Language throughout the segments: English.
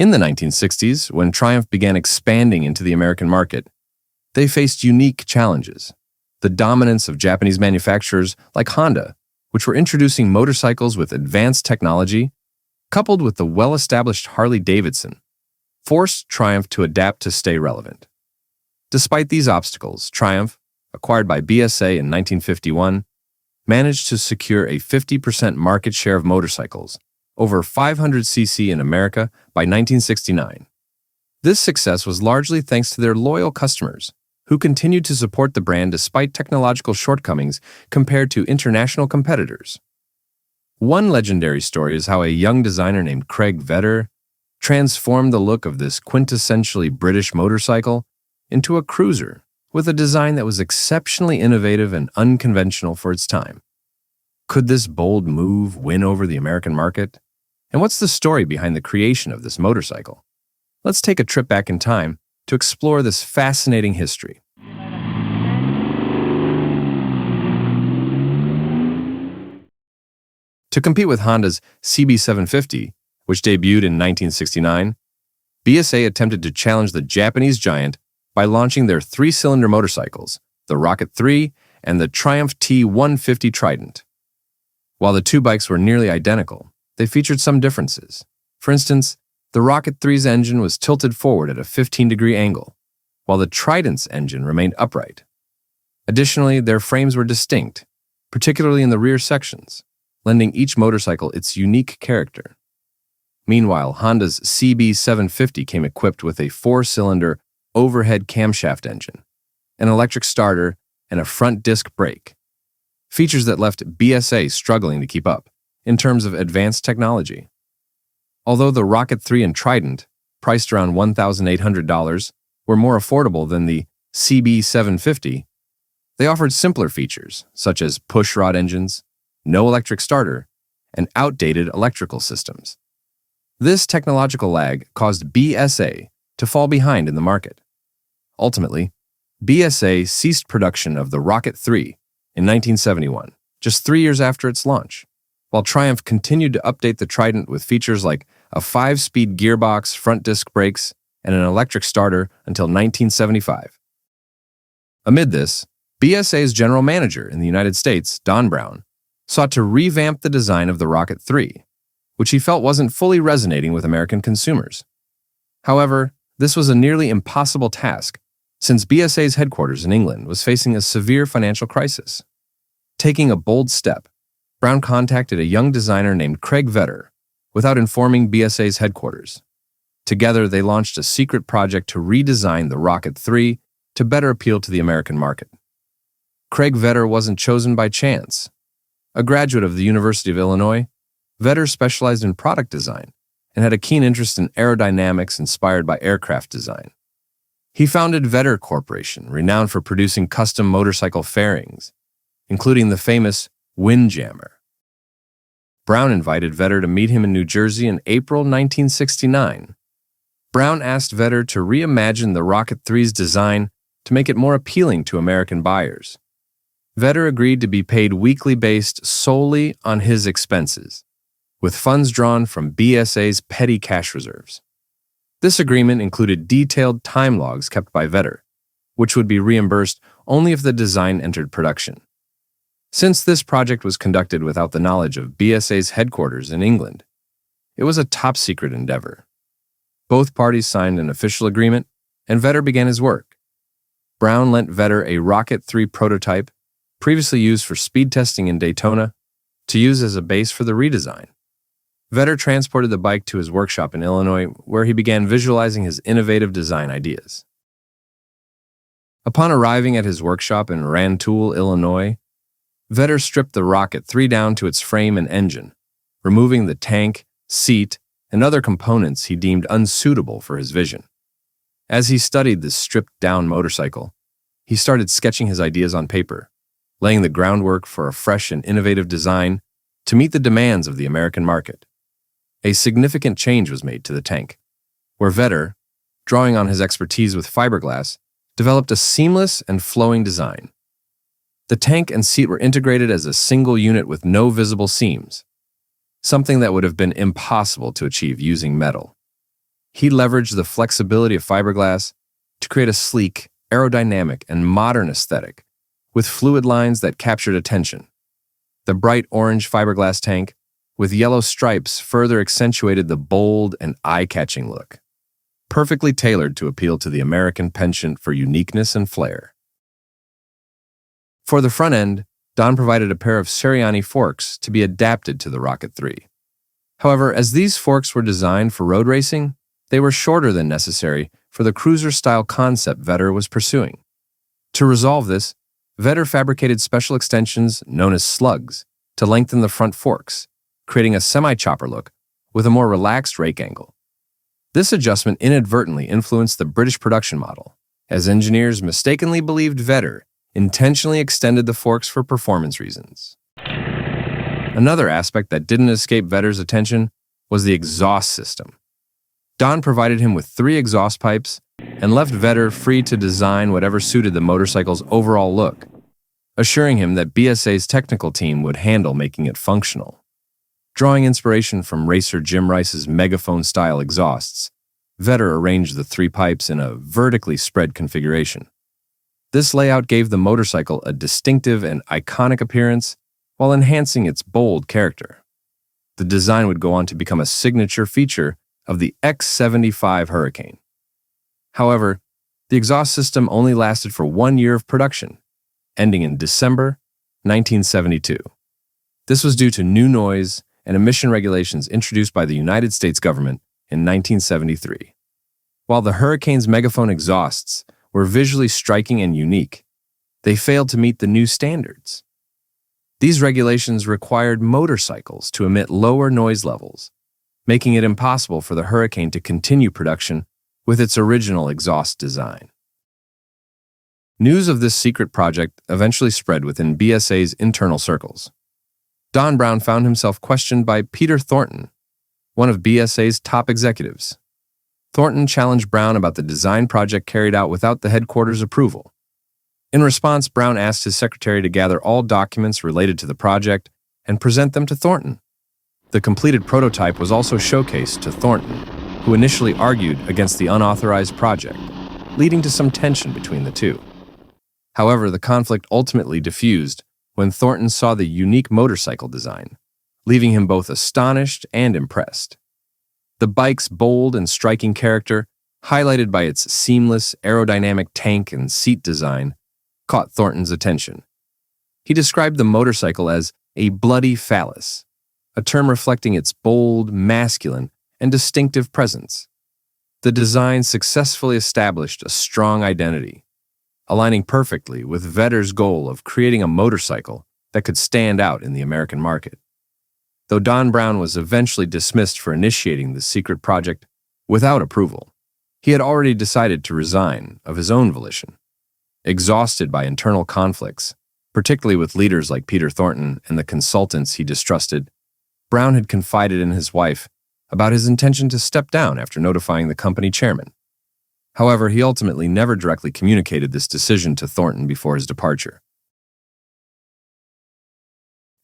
In the 1960s, when Triumph began expanding into the American market, they faced unique challenges. The dominance of Japanese manufacturers like Honda, which were introducing motorcycles with advanced technology, coupled with the well-established Harley-Davidson, forced Triumph to adapt to stay relevant. Despite these obstacles, Triumph, acquired by BSA in 1951, managed to secure a 50% market share of motorcycles, over 500cc in America by 1969. This success was largely thanks to their loyal customers, who continued to support the brand despite technological shortcomings compared to international competitors. One legendary story is how a young designer named Craig Vetter transformed the look of this quintessentially British motorcycle into a cruiser with a design that was exceptionally innovative and unconventional for its time. Could this bold move win over the American market? And what's the story behind the creation of this motorcycle? Let's take a trip back in time to explore this fascinating history. To compete with Honda's CB750, which debuted in 1969, BSA attempted to challenge the Japanese giant by launching their three-cylinder motorcycles, the Rocket 3 and the Triumph T150 Trident. While the two bikes were nearly identical, they featured some differences. For instance, the Rocket 3's engine was tilted forward at a 15-degree angle, while the Trident's engine remained upright. Additionally, their frames were distinct, particularly in the rear sections, lending each motorcycle its unique character. Meanwhile, Honda's CB750 came equipped with a four-cylinder overhead camshaft engine, an electric starter, and a front disc brake, features that left BSA struggling to keep up in terms of advanced technology. Although the Rocket 3 and Trident, priced around $1,800, were more affordable than the CB750, they offered simpler features such as pushrod engines, no electric starter, and outdated electrical systems. This technological lag caused BSA to fall behind in the market. Ultimately, BSA ceased production of the Rocket 3 in 1971, just 3 years after its launch, while Triumph continued to update the Trident with features like a 5-speed gearbox, front disc brakes, and an electric starter until 1975. Amid this, BSA's general manager in the United States, Don Brown, sought to revamp the design of the Rocket 3, which he felt wasn't fully resonating with American consumers. However, this was a nearly impossible task, since BSA's headquarters in England was facing a severe financial crisis. Taking a bold step, Brown contacted a young designer named Craig Vetter without informing BSA's headquarters. Together, they launched a secret project to redesign the Rocket 3 to better appeal to the American market. Craig Vetter wasn't chosen by chance. A graduate of the University of Illinois, Vetter specialized in product design and had a keen interest in aerodynamics inspired by aircraft design. He founded Vetter Corporation, renowned for producing custom motorcycle fairings, including the famous Windjammer. Brown invited Vetter to meet him in New Jersey in April 1969. Brown asked Vetter to reimagine the Rocket 3's design to make it more appealing to American buyers. Vetter agreed to be paid weekly based solely on his expenses, with funds drawn from BSA's petty cash reserves. This agreement included detailed time logs kept by Vetter, which would be reimbursed only if the design entered production. Since this project was conducted without the knowledge of BSA's headquarters in England, it was a top-secret endeavor. Both parties signed an official agreement, and Vetter began his work. Brown lent Vetter a Rocket 3 prototype, previously used for speed testing in Daytona, to use as a base for the redesign. Vetter transported the bike to his workshop in Illinois, where he began visualizing his innovative design ideas. Upon arriving at his workshop in Rantoul, Illinois, Vetter stripped the Rocket 3 down to its frame and engine, removing the tank, seat, and other components he deemed unsuitable for his vision. As he studied this stripped-down motorcycle, he started sketching his ideas on paper, laying the groundwork for a fresh and innovative design to meet the demands of the American market. A significant change was made to the tank, where Vetter, drawing on his expertise with fiberglass, developed a seamless and flowing design. The tank and seat were integrated as a single unit with no visible seams, something that would have been impossible to achieve using metal. He leveraged the flexibility of fiberglass to create a sleek, aerodynamic, and modern aesthetic with fluid lines that captured attention. The bright orange fiberglass tank with yellow stripes further accentuated the bold and eye-catching look, perfectly tailored to appeal to the American penchant for uniqueness and flair. For the front end, Don provided a pair of Seriani forks to be adapted to the Rocket 3. However, as these forks were designed for road racing, they were shorter than necessary for the cruiser-style concept Vetter was pursuing. To resolve this, Vetter fabricated special extensions known as slugs to lengthen the front forks, creating a semi-chopper look with a more relaxed rake angle. This adjustment inadvertently influenced the British production model, as engineers mistakenly believed Vetter intentionally extended the forks for performance reasons. Another aspect that didn't escape Vetter's attention was the exhaust system. Don provided him with 3 exhaust pipes and left Vetter free to design whatever suited the motorcycle's overall look, assuring him that BSA's technical team would handle making it functional. Drawing inspiration from racer Jim Rice's megaphone-style exhausts, Vetter arranged the 3 pipes in a vertically spread configuration. This layout gave the motorcycle a distinctive and iconic appearance while enhancing its bold character. The design would go on to become a signature feature of the X-75 Hurricane. However, the exhaust system only lasted for 1 year of production, ending in December 1972. This was due to new noise and emission regulations introduced by the United States government in 1973. While the Hurricane's megaphone exhausts were visually striking and unique, they failed to meet the new standards. These regulations required motorcycles to emit lower noise levels, making it impossible for the Hurricane to continue production with its original exhaust design. News of this secret project eventually spread within BSA's internal circles. Don Brown found himself questioned by Peter Thornton, one of BSA's top executives. Thornton challenged Brown about the design project carried out without the headquarters' approval. In response, Brown asked his secretary to gather all documents related to the project and present them to Thornton. The completed prototype was also showcased to Thornton, who initially argued against the unauthorized project, leading to some tension between the two. However, the conflict ultimately diffused when Thornton saw the unique motorcycle design, leaving him both astonished and impressed. The bike's bold and striking character, highlighted by its seamless aerodynamic tank and seat design, caught Thornton's attention. He described the motorcycle as a bloody phallus, a term reflecting its bold, masculine, and distinctive presence. The design successfully established a strong identity, aligning perfectly with Vetter's goal of creating a motorcycle that could stand out in the American market. Though Don Brown was eventually dismissed for initiating the secret project without approval, he had already decided to resign of his own volition. Exhausted by internal conflicts, particularly with leaders like Peter Thornton and the consultants he distrusted, Brown had confided in his wife about his intention to step down after notifying the company chairman. However, he ultimately never directly communicated this decision to Thornton before his departure.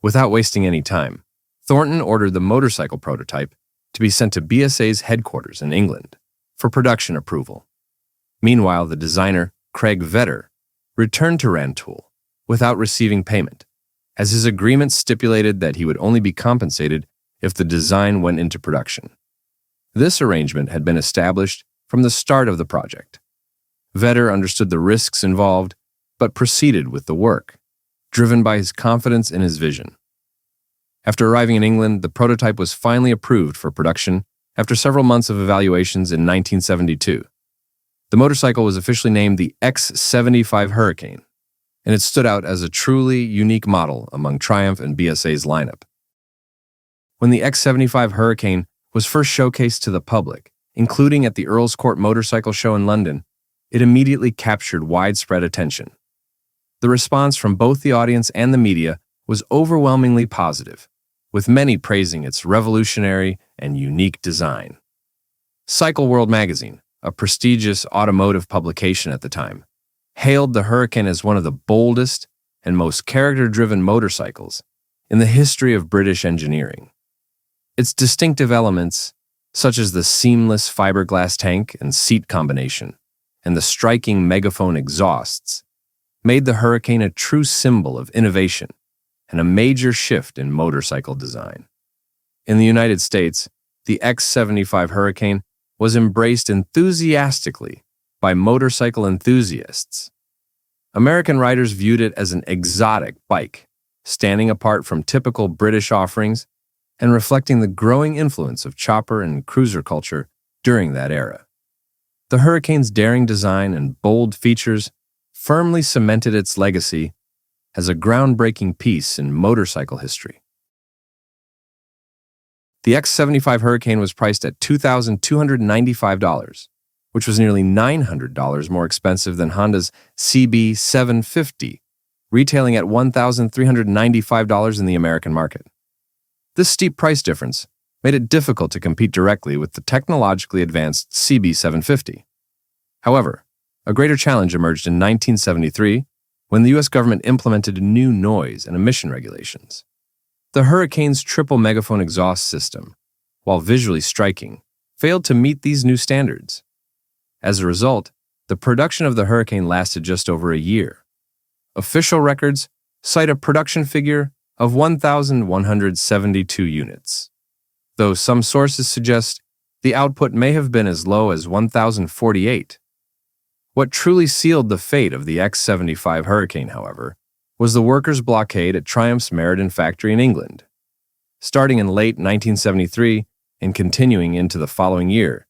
Without wasting any time, Thornton ordered the motorcycle prototype to be sent to BSA's headquarters in England for production approval. Meanwhile, the designer, Craig Vetter, returned to Rantoul without receiving payment, as his agreement stipulated that he would only be compensated if the design went into production. This arrangement had been established from the start of the project. Vetter understood the risks involved, but proceeded with the work, driven by his confidence in his vision. After arriving in England, the prototype was finally approved for production after several months of evaluations in 1972. The motorcycle was officially named the X-75 Hurricane, and it stood out as a truly unique model among Triumph and BSA's lineup. When the X-75 Hurricane was first showcased to the public, including at the Earl's Court Motorcycle Show in London, it immediately captured widespread attention. The response from both the audience and the media was overwhelmingly positive, with many praising its revolutionary and unique design. Cycle World magazine, a prestigious automotive publication at the time, hailed the Hurricane as one of the boldest and most character-driven motorcycles in the history of British engineering. Its distinctive elements, such as the seamless fiberglass tank and seat combination, and the striking megaphone exhausts, made the Hurricane a true symbol of innovation and a major shift in motorcycle design. In the United States, the X-75 Hurricane was embraced enthusiastically by motorcycle enthusiasts. American riders viewed it as an exotic bike, standing apart from typical British offerings and reflecting the growing influence of chopper and cruiser culture during that era. The Hurricane's daring design and bold features firmly cemented its legacy as a groundbreaking piece in motorcycle history. The X-75 Hurricane was priced at $2,295, which was nearly $900 more expensive than Honda's CB750, retailing at $1,395 in the American market. This steep price difference made it difficult to compete directly with the technologically advanced CB750. However, a greater challenge emerged in 1973 when the U.S. government implemented new noise and emission regulations. The Hurricane's triple megaphone exhaust system, while visually striking, failed to meet these new standards. As a result, the production of the Hurricane lasted just over a year. Official records cite a production figure of 1,172 units, though some sources suggest the output may have been as low as 1,048. What truly sealed the fate of the X-75 Hurricane, however, was the workers' blockade at Triumph's Meriden factory in England. Starting in late 1973 and continuing into the following year,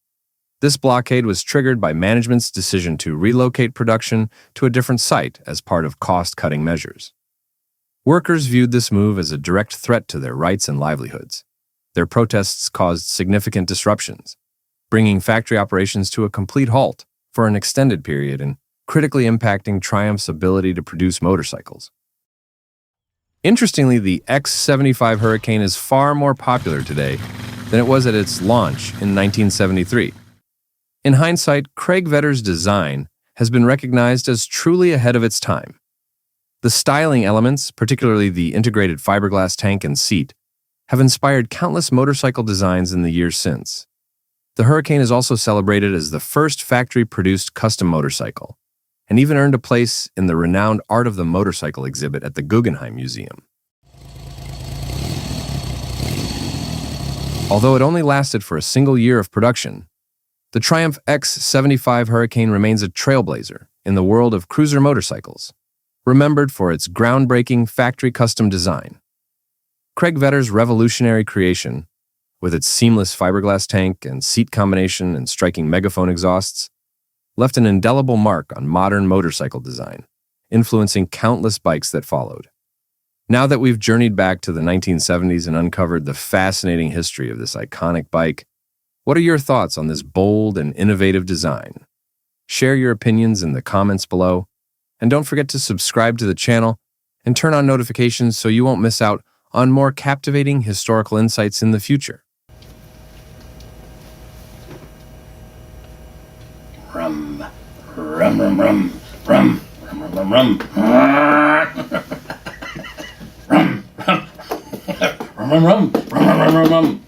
this blockade was triggered by management's decision to relocate production to a different site as part of cost-cutting measures. Workers viewed this move as a direct threat to their rights and livelihoods. Their protests caused significant disruptions, bringing factory operations to a complete halt for an extended period and critically impacting Triumph's ability to produce motorcycles. Interestingly, the X-75 Hurricane is far more popular today than it was at its launch in 1973. In hindsight, Craig Vetter's design has been recognized as truly ahead of its time. The styling elements, particularly the integrated fiberglass tank and seat, have inspired countless motorcycle designs in the years since. The Hurricane is also celebrated as the first factory-produced custom motorcycle, and even earned a place in the renowned Art of the Motorcycle exhibit at the Guggenheim Museum. Although it only lasted for a single year of production, the Triumph X-75 Hurricane remains a trailblazer in the world of cruiser motorcycles, remembered for its groundbreaking factory-custom design. Craig Vetter's revolutionary creation, with its seamless fiberglass tank and seat combination and striking megaphone exhausts, left an indelible mark on modern motorcycle design, influencing countless bikes that followed. Now that we've journeyed back to the 1970s and uncovered the fascinating history of this iconic bike, what are your thoughts on this bold and innovative design? Share your opinions in the comments below, and don't forget to subscribe to the channel and turn on notifications so you won't miss out on more captivating historical insights in the future. Rum, rum, rum, rum, rum, rum, rum, rum, rum, rum, rum, rum, rum, rum, rum, rum, rum.